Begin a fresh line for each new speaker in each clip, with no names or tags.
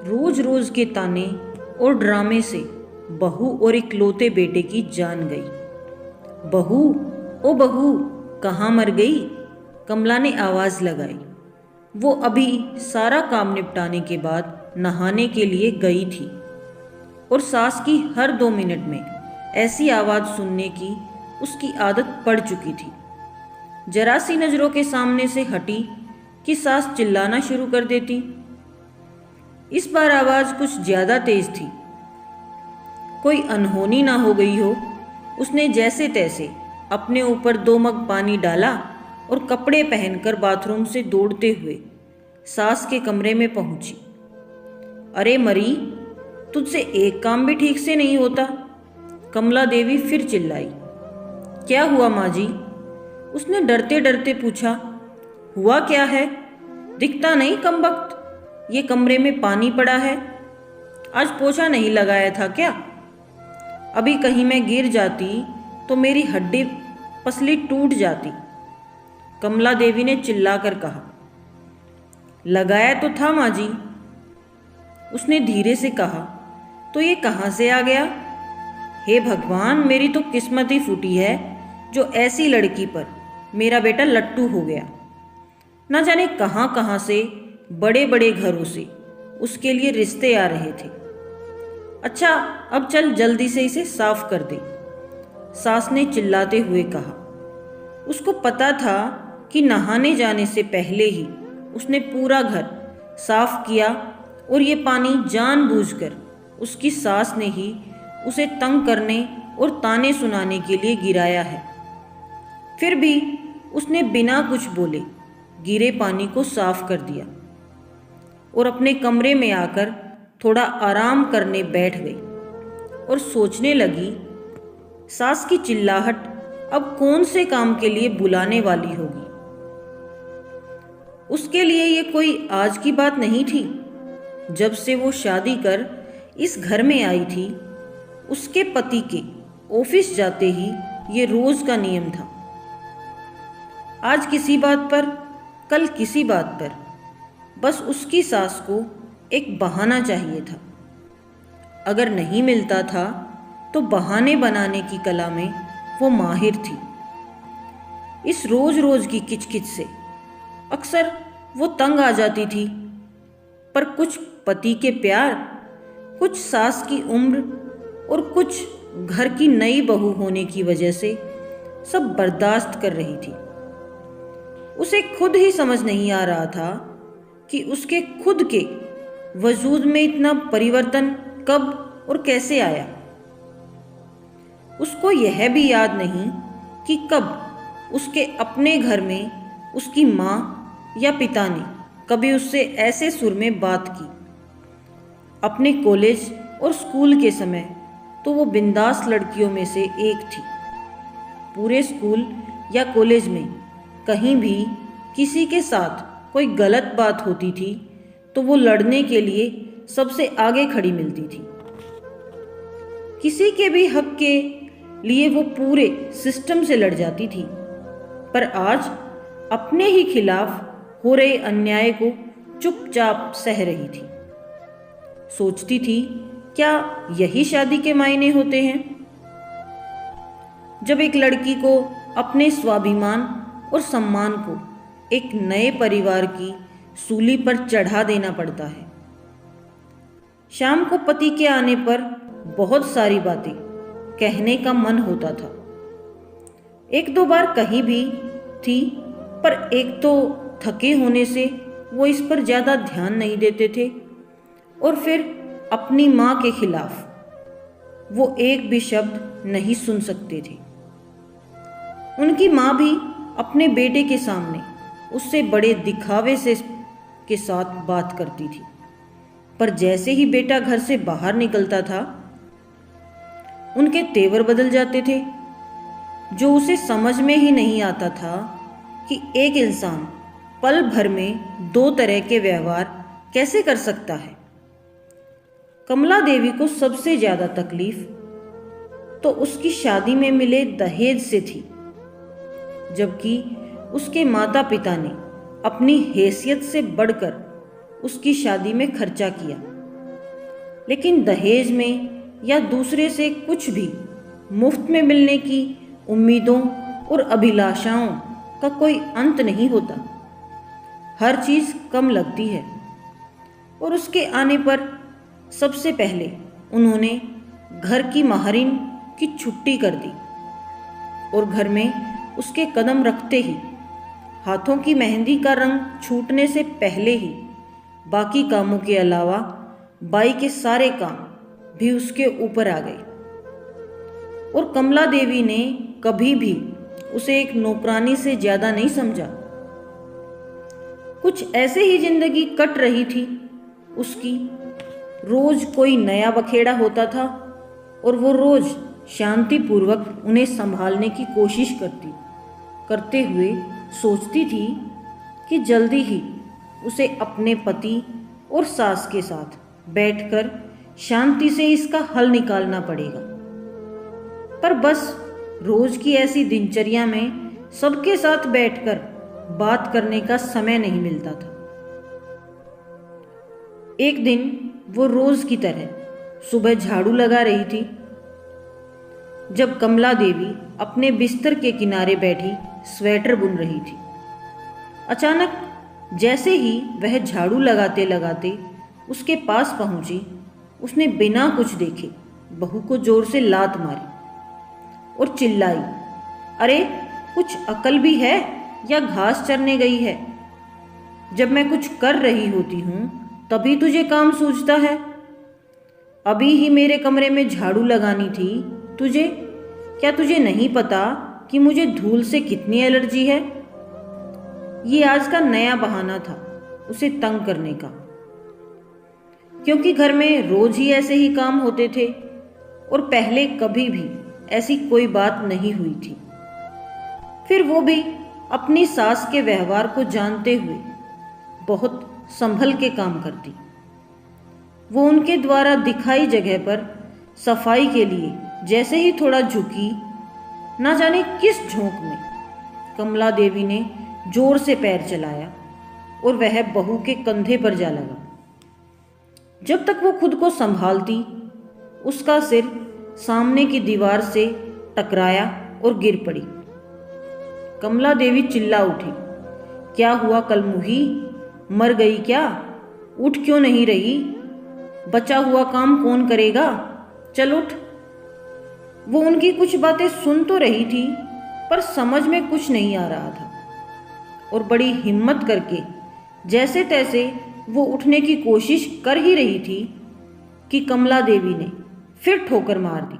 रोज रोज के ताने और ड्रामे से बहू और इकलौते बेटे की जान गई। बहू, ओ बहू, कहाँ मर गई? कमला ने आवाज़ लगाई। वो अभी सारा काम निपटाने के बाद नहाने के लिए गई थी और सास की हर 2 मिनट में ऐसी आवाज़ सुनने की उसकी आदत पड़ चुकी थी। जरा सी नज़रों के सामने से हटी कि सास चिल्लाना शुरू कर देती। इस बार आवाज़ कुछ ज़्यादा तेज थी। कोई अनहोनी ना हो गई हो। उसने जैसे तैसे अपने ऊपर 2 मग पानी डाला और कपड़े पहनकर बाथरूम से दौड़ते हुए सास के कमरे में पहुंची। अरे मरी, तुझसे एक काम भी ठीक से नहीं होता। कमला देवी फिर चिल्लाई। क्या हुआ माँ जी? उसने डरते डरते पूछा। हुआ क्या है? दिखता नहीं कमबख्त, ये कमरे में पानी पड़ा है। आज पोछा नहीं लगाया था क्या? अभी कहीं मैं गिर जाती तो मेरी हड्डी पसली टूट जाती। कमला देवी ने चिल्लाकर कहा। लगाया तो था माँ जी, उसने धीरे से कहा। तो ये कहाँ से आ गया? हे भगवान, मेरी तो किस्मत ही फूटी है जो ऐसी लड़की पर मेरा बेटा लट्टू हो गया। न जाने कहाँ कहाँ से बड़े बड़े घरों से उसके लिए रिश्ते आ रहे थे। अच्छा, अब चल जल्दी से इसे साफ कर दे, सास ने चिल्लाते हुए कहा। उसको पता था कि नहाने जाने से पहले ही उसने पूरा घर साफ किया और ये पानी जानबूझकर उसकी सास ने ही उसे तंग करने और ताने सुनाने के लिए गिराया है। फिर भी उसने बिना कुछ बोले गिरे पानी को साफ कर दिया और अपने कमरे में आकर थोड़ा आराम करने बैठ गई और सोचने लगी, सास की चिल्लाहट अब कौन से काम के लिए बुलाने वाली होगी। उसके लिए ये कोई आज की बात नहीं थी। जब से वो शादी कर इस घर में आई थी, उसके पति के ऑफिस जाते ही ये रोज का नियम था। आज किसी बात पर, कल किसी बात पर, बस उसकी सास को एक बहाना चाहिए था। अगर नहीं मिलता था तो बहाने बनाने की कला में वो माहिर थी। इस रोज रोज की किचकिच से अक्सर वो तंग आ जाती थी, पर कुछ पति के प्यार, कुछ सास की उम्र और कुछ घर की नई बहू होने की वजह से सब बर्दाश्त कर रही थी। उसे खुद ही समझ नहीं आ रहा था कि उसके खुद के वजूद में इतना परिवर्तन कब और कैसे आया। उसको यह भी याद नहीं कि कब उसके अपने घर में उसकी माँ या पिता ने कभी उससे ऐसे सुर में बात की। अपने कॉलेज और स्कूल के समय तो वो बिंदास लड़कियों में से एक थी। पूरे स्कूल या कॉलेज में कहीं भी किसी के साथ कोई गलत बात होती थी तो वो लड़ने के लिए सबसे आगे खड़ी मिलती थी। किसी के भी हक के लिए वो पूरे सिस्टम से लड़ जाती थी। पर आज अपने ही खिलाफ हो रहे अन्याय को चुपचाप सह रही थी। सोचती थी, क्या यही शादी के मायने होते हैं? जब एक लड़की को अपने स्वाभिमान और सम्मान को एक नए परिवार की सूली पर चढ़ा देना पड़ता है। शाम को पति के आने पर बहुत सारी बातें कहने का मन होता था। 1-2 बार कहीं भी थी, पर एक तो थके होने से वो इस पर ज़्यादा ध्यान नहीं देते थे, और फिर अपनी माँ के खिलाफ वो एक भी शब्द नहीं सुन सकते थे। उनकी माँ भी अपने बेटे के सामने उससे बड़े दिखावे से के साथ बात करती थी, पर जैसे ही बेटा घर से बाहर निकलता था उनके तेवर बदल जाते थे, जो उसे समझ में ही नहीं आता था कि एक इंसान पल भर में 2 तरह के व्यवहार कैसे कर सकता है। कमला देवी को सबसे ज़्यादा तकलीफ तो उसकी शादी में मिले दहेज से थी, जबकि उसके माता पिता ने अपनी हैसियत से बढ़कर उसकी शादी में खर्चा किया। लेकिन दहेज में या दूसरे से कुछ भी मुफ्त में मिलने की उम्मीदों और अभिलाषाओं का कोई अंत नहीं होता। हर चीज़ कम लगती है और उसके आने पर सबसे पहले उन्होंने घर की माहरीन की छुट्टी कर दी और घर में उसके कदम रखते ही हाथों की मेहंदी का रंग छूटने से पहले ही बाकी कामों के अलावा बाई के सारे काम भी उसके ऊपर आ गए। और कमला देवी ने कभी भी उसे एक नौकरानी से ज्यादा नहीं समझा। कुछ ऐसे ही जिंदगी कट रही थी उसकी। रोज कोई नया बखेड़ा होता था और वो रोज शांतिपूर्वक उन्हें संभालने की कोशिश करते हुए सोचती थी कि जल्दी ही उसे अपने पति और सास के साथ बैठकर शांति से इसका हल निकालना पड़ेगा। पर बस रोज की ऐसी दिनचर्या में सबके साथ बैठकर बात करने का समय नहीं मिलता था। एक दिन वो रोज की तरह सुबह झाड़ू लगा रही थी जब कमला देवी अपने बिस्तर के किनारे बैठी स्वेटर बुन रही थी। अचानक जैसे ही वह झाड़ू लगाते लगाते उसके पास पहुंची, उसने बिना कुछ देखे बहू को जोर से लात मारी और चिल्लाई, अरे कुछ अकल भी है या घास चरने गई है? जब मैं कुछ कर रही होती हूं तभी तुझे काम सूझता है। अभी ही मेरे कमरे में झाड़ू लगानी थी तुझे। क्या तुझे नहीं पता कि मुझे धूल से कितनी एलर्जी है? ये आज का नया बहाना था उसे तंग करने का, क्योंकि घर में रोज ही ऐसे ही काम होते थे और पहले कभी भी ऐसी कोई बात नहीं हुई थी। फिर वो भी अपनी सास के व्यवहार को जानते हुए बहुत संभल के काम करती। वो उनके द्वारा दिखाई जगह पर सफाई के लिए जैसे ही थोड़ा झुकी, ना जाने किस झोंक में कमला देवी ने जोर से पैर चलाया और वह बहू के कंधे पर जा लगा। जब तक वो खुद को संभालती, उसका सिर सामने की दीवार से टकराया और गिर पड़ी। कमला देवी चिल्ला उठी, क्या हुआ कलमुही, मर गई क्या? उठ क्यों नहीं रही? बचा हुआ काम कौन करेगा? चल उठ। वो उनकी कुछ बातें सुन तो रही थी पर समझ में कुछ नहीं आ रहा था और बड़ी हिम्मत करके जैसे तैसे वो उठने की कोशिश कर ही रही थी कि कमला देवी ने फिर ठोकर मार दी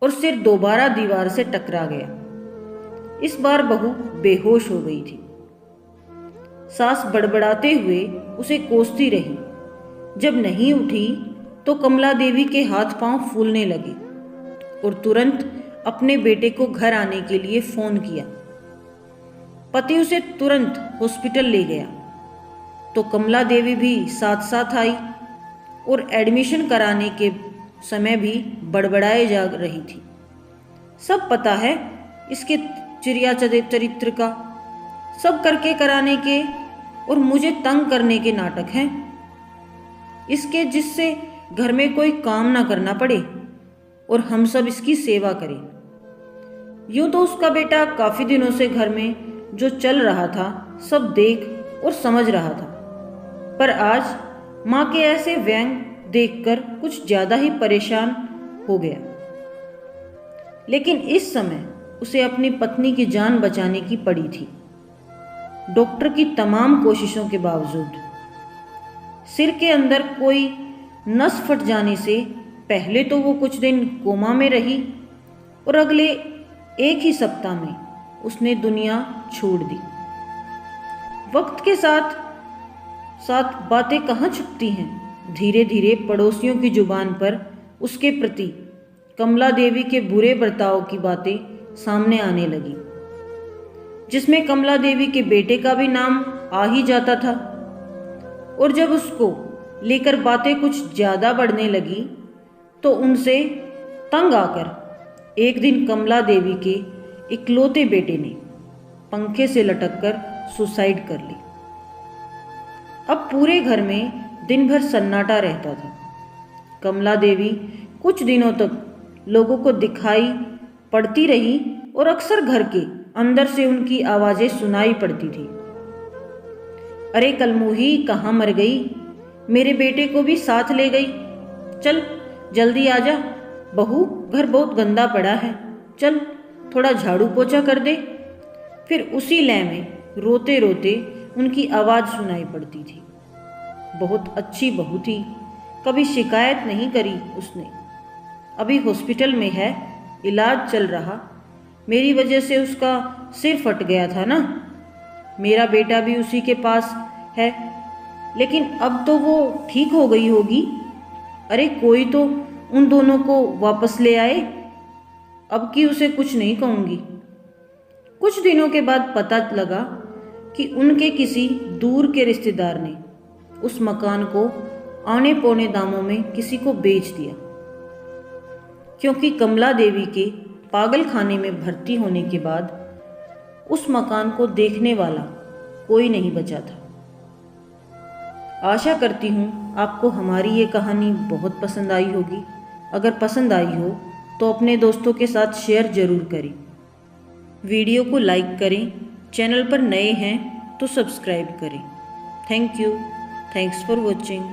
और सिर दोबारा दीवार से टकरा गया। इस बार बहू बेहोश हो गई थी। सास बड़बड़ाते हुए उसे कोसती रही। जब नहीं उठी तो कमला देवी के हाथ पांव फूलने लगे और तुरंत अपने बेटे को घर आने के लिए फोन किया। पति उसे तुरंत हॉस्पिटल ले गया तो कमला देवी भी साथ साथ आई और एडमिशन कराने के समय भी बड़बड़ाए जा रही थी। सब पता है इसके चिड़िया चरित्र का, सब करके कराने के और मुझे तंग करने के नाटक हैं इसके, जिससे घर में कोई काम ना करना पड़े और हम सब इसकी सेवा करें। यूं तो उसका बेटा काफी दिनों से घर में जो चल रहा था सब देख और समझ रहा था, पर आज माँ के ऐसे व्यंग देखकर कुछ ज्यादा ही परेशान हो गया। लेकिन इस समय उसे अपनी पत्नी की जान बचाने की पड़ी थी। डॉक्टर की तमाम कोशिशों के बावजूद सिर के अंदर कोई नस फट जाने से पहले तो वो कुछ दिन कोमा में रही और अगले एक ही सप्ताह में उसने दुनिया छोड़ दी। वक्त के साथ साथ बातें कहाँ छुपती हैं। धीरे धीरे पड़ोसियों की जुबान पर उसके प्रति कमला देवी के बुरे बर्ताव की बातें सामने आने लगी, जिसमें कमला देवी के बेटे का भी नाम आ ही जाता था। और जब उसको लेकर बातें कुछ ज्यादा बढ़ने लगी तो उनसे तंग आकर एक दिन कमला देवी के इकलौते बेटे ने पंखे से लटककर सुसाइड कर ली। अब पूरे घर में दिन भर सन्नाटा रहता था। कमला देवी कुछ दिनों तक लोगों को दिखाई पड़ती रही और अक्सर घर के अंदर से उनकी आवाज़ें सुनाई पड़ती थी। अरे कलमूही कहाँ मर गई, मेरे बेटे को भी साथ ले गई, चल जल्दी आ जा, बहू घर बहुत गंदा पड़ा है, चल थोड़ा झाड़ू पोछा कर दे। फिर उसी लय में रोते रोते उनकी आवाज़ सुनाई पड़ती थी। बहुत अच्छी बहू थी, कभी शिकायत नहीं करी उसने। अभी हॉस्पिटल में है, इलाज चल रहा, मेरी वजह से उसका सिर फट गया था ना। मेरा बेटा भी उसी के पास है, लेकिन अब तो वो ठीक हो गई होगी। अरे कोई तो उन दोनों को वापस ले आए, अब की उसे कुछ नहीं कहूँगी। कुछ दिनों के बाद पता लगा कि उनके किसी दूर के रिश्तेदार ने उस मकान को आने पौने दामों में किसी को बेच दिया, क्योंकि कमला देवी के पागल खाने में भर्ती होने के बाद उस मकान को देखने वाला कोई नहीं बचा था। आशा करती हूँ आपको हमारी ये कहानी बहुत पसंद आई होगी। अगर पसंद आई हो तो अपने दोस्तों के साथ शेयर ज़रूर करें। वीडियो को लाइक करें, चैनल पर नए हैं तो सब्सक्राइब करें। Thank you, thanks for watching.